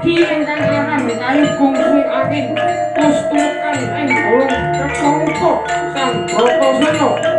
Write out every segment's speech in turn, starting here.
Adi ingkang aran kayu gungsing angin pustukan ing golong kekomuka sang Bratasena.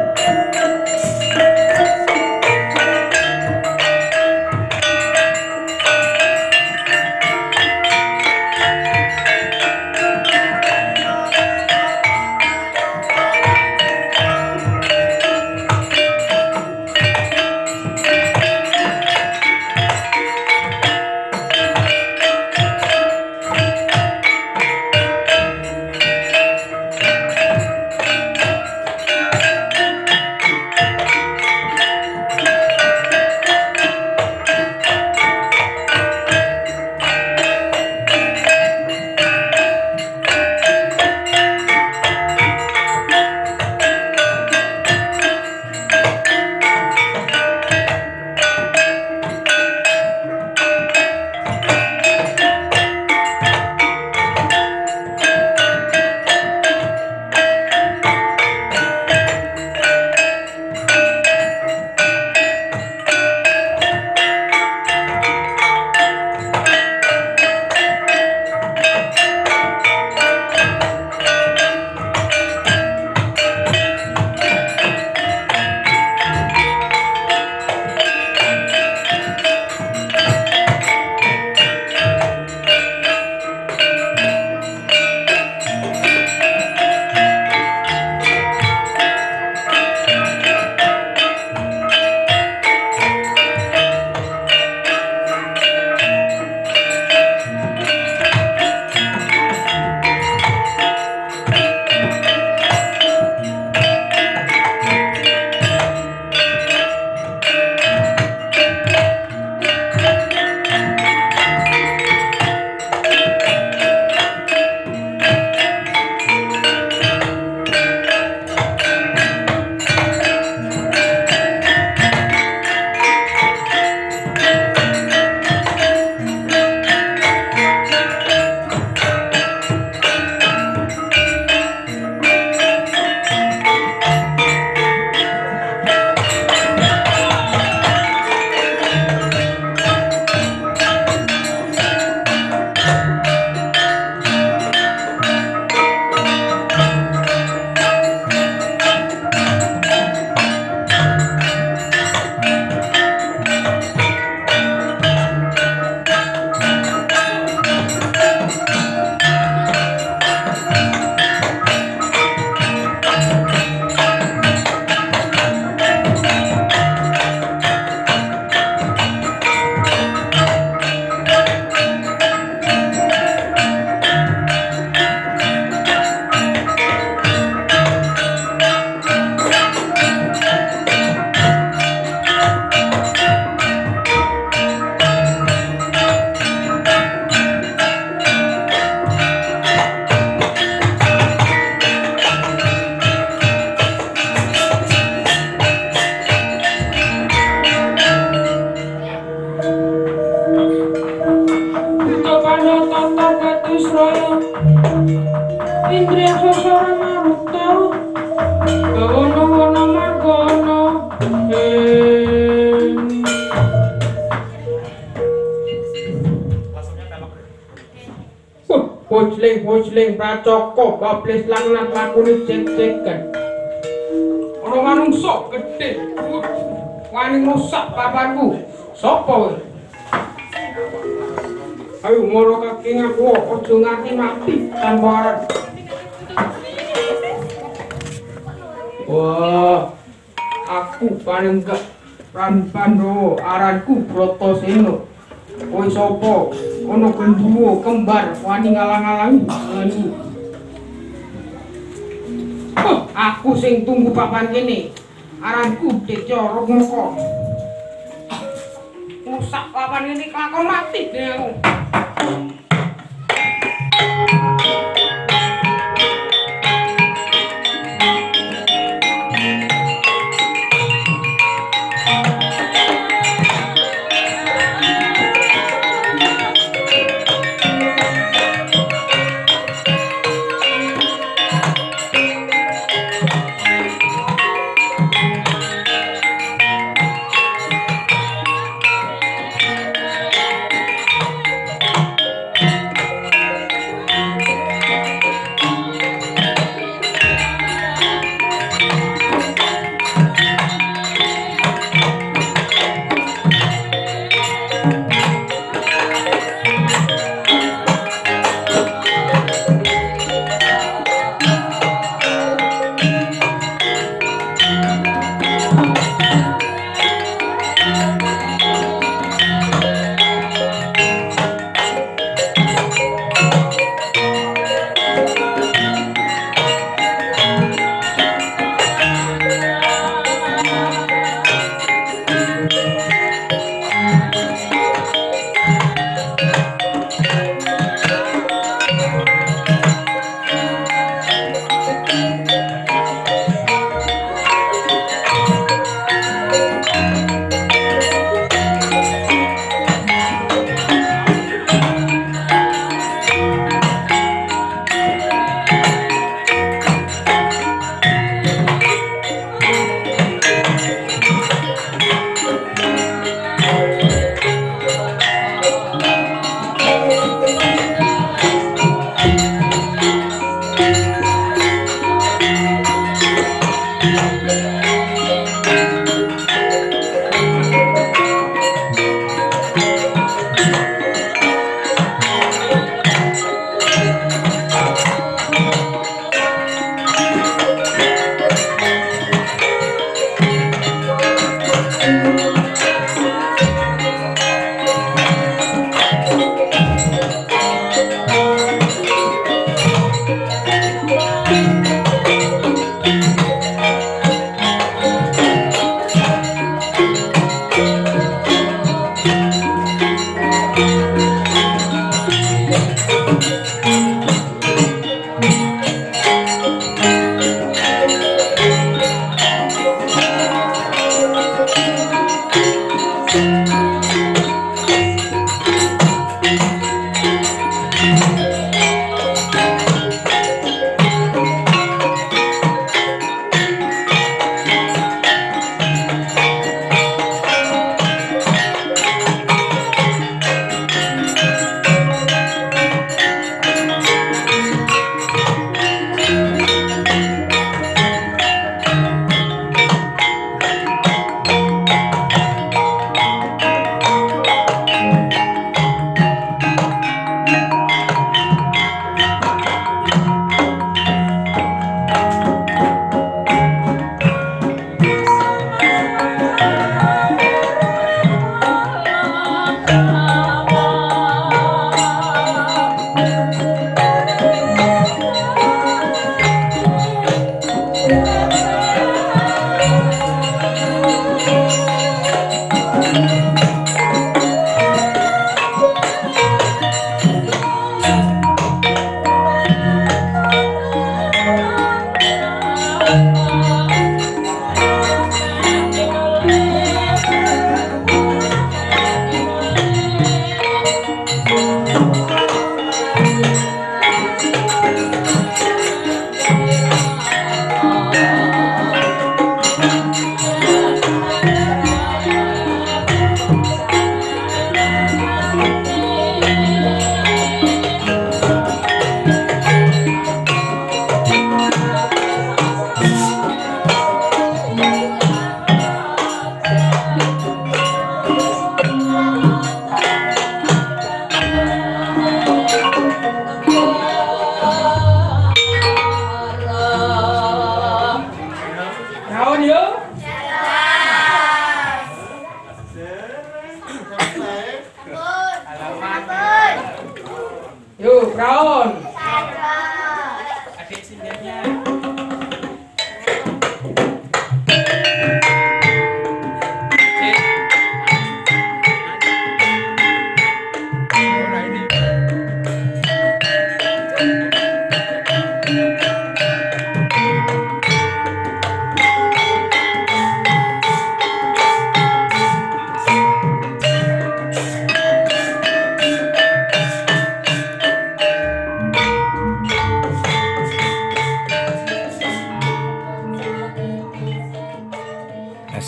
Indriya sasara marutta gawana-wana margana Wojling pracoka bablis langan lakune cek-cekan ana manungsa gedhe wani rusak papanku sapa kowe ayo moro kaki ngaku aja nganti mati tanpa aran wah aku paling gak Pandhawa aranku Bratasena kowe sapa ana gendruwo kembar wani ngalang-alangi aku sing tunggu papan kene aranku Deca Rengka rusak papan ini kelakon mati dene aku kaon. Adik singgahnya.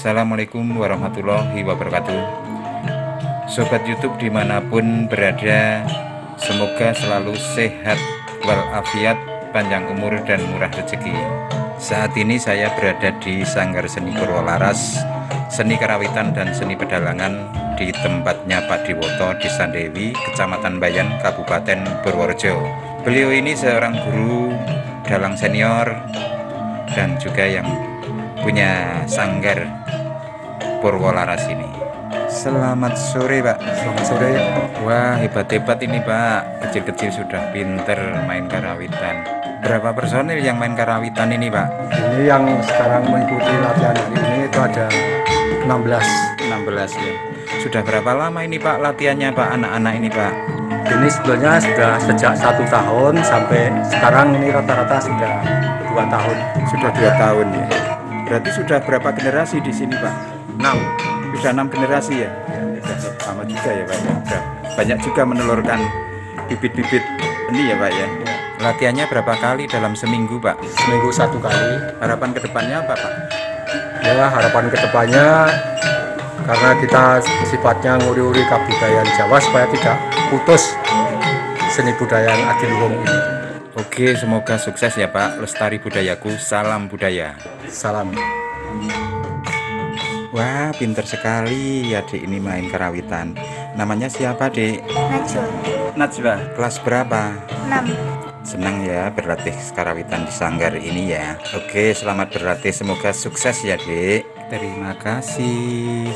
Assalamualaikum warahmatullahi wabarakatuh. Sobat YouTube dimanapun berada, semoga selalu sehat walafiat, panjang umur dan murah rezeki. Saat ini saya berada di Sanggar Seni Purwolaras, Seni Karawitan dan Seni Pedalangan di tempatnya Pak Diwoto di Sandewi, Kecamatan Bayan, Kabupaten Purworejo. Beliau ini seorang guru dalang senior dan juga yang punya sanggar Purwolaras ini. Selamat sore Pak. Selamat sore. Wah, hebat-hebat ini Pak. Kecil-kecil sudah pinter main karawitan. Berapa personil yang main karawitan ini Pak? Ini yang sekarang mengikuti latihan hari ini itu ada 16. 16 ya. Sudah berapa lama ini Pak latihannya Pak, anak-anak ini Pak? Ini sebetulnya sudah sejak 1 tahun sampai sekarang ini rata-rata sudah 2 tahun. Sudah 2 tahun ya. Berarti sudah berapa generasi di sini Pak? 6. Sudah 6 generasi ya? Sudah sama juga ya Pak ya. Sudah banyak juga menelurkan bibit-bibit ini ya Pak ya. Latihannya berapa kali dalam seminggu Pak? Seminggu 1 kali. Harapan kedepannya apa Pak? Ya, harapan kedepannya karena kita sifatnya nguri-uri kebudayaan Jawa supaya tidak putus seni budaya Adiluhung ini. Oke, semoga sukses ya Pak. Lestari budayaku, salam budaya. Salam. Wah, pinter sekali adik ini main karawitan. Namanya siapa Dek? Najwa Najwa. Kelas berapa? 6. Senang ya berlatih karawitan di sanggar ini ya. Oke, selamat berlatih. Semoga sukses ya Dek. Terima kasih.